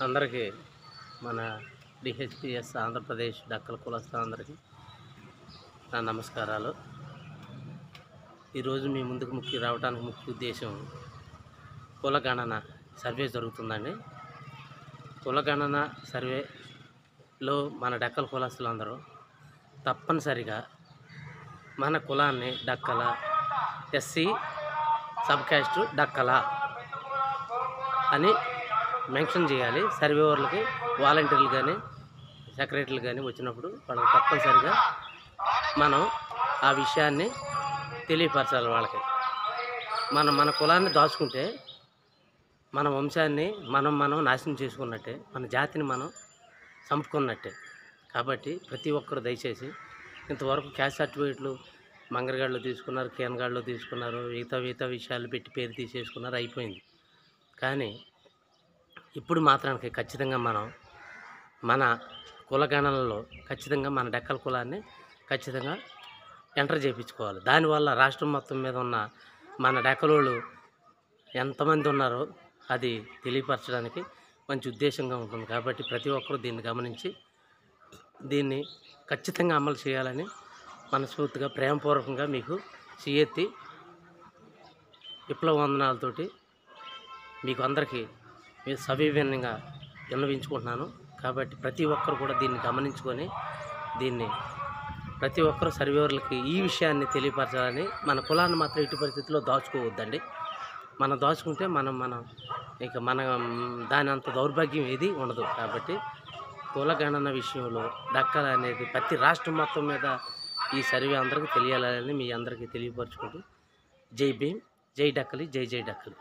అందరికీ మన డిహెచ్పిఎస్ ఆంధ్రప్రదేశ్ డక్కల కులస్తులందరికీ నా నమస్కారాలు. ఈరోజు మీ ముందుకు రావడానికి ముఖ్య ఉద్దేశం కులగణన సర్వే జరుగుతుందండి. కులగణన సర్వేలో మన డక్కల కులస్తులందరూ తప్పనిసరిగా మన కులాన్ని డక్కల, ఎస్సీ సబ్ క్యాస్ట్ డక్కల అని మెన్షన్ చేయాలి. సర్వేవర్లకి, వాలంటీర్లు కానీ, సెక్రటరీలు కానీ వచ్చినప్పుడు వాళ్ళకి తప్పనిసరిగా మనం ఆ విషయాన్ని తెలియపరచాలి. వాళ్ళకి మన కులాన్ని దాచుకుంటే మన వంశాన్ని మనం నాశనం చేసుకున్నట్టే, మన జాతిని మనం చంపుకున్నట్టే. కాబట్టి ప్రతి ఒక్కరు దయచేసి, ఇంతవరకు క్యాస్ట్ సర్టిఫికేట్లు మంగరగాళ్ళు తీసుకున్నారు, కేనగాళ్ళు తీసుకున్నారు, మిగతా విషయాలు పెట్టి పేరు తీసేసుకున్నారు, అయిపోయింది. కానీ ఇప్పుడు మాత్రానికి ఖచ్చితంగా మనం మన కులగణనలో ఖచ్చితంగా మన డక్కల కులాన్ని ఖచ్చితంగా ఎంటర్ చేయించుకోవాలి. దానివల్ల రాష్ట్రం మొత్తం మీద ఉన్న మన డక్కలోళ్ళు ఎంతమంది ఉన్నారో అది తెలియపరచడానికి మంచి ఉద్దేశంగా ఉంటుంది. కాబట్టి ప్రతి ఒక్కరూ దీన్ని గమనించి దీన్ని ఖచ్చితంగా అమలు చేయాలని మనస్ఫూర్తిగా ప్రేమపూర్వకంగా మీకు చేయెత్తి విప్లవ వందనాలతోటి మీకు అందరికీ మీరు సవివరంగా విన్నవించుకుంటున్నాను. కాబట్టి ప్రతి ఒక్కరు కూడా దీన్ని గమనించుకొని ప్రతి ఒక్కరు సర్వేవర్లకి ఈ విషయాన్ని తెలియపరచాలని. మన కులాన్ని మాత్రం ఎట్టి పరిస్థితుల్లో దాచుకోవద్దండి. మనం దాచుకుంటే మన దాని అంత దౌర్భాగ్యం ఏది ఉండదు. కాబట్టి కులగణన విషయంలో డక్కల అనేది ప్రతి రాష్ట్రం మొత్తం మీద ఈ సర్వే అందరికీ తెలియాలని మీ అందరికీ తెలియపరచుకుంటూ జై భీమ్, జై డక్కలి, జై జై డక్కలి.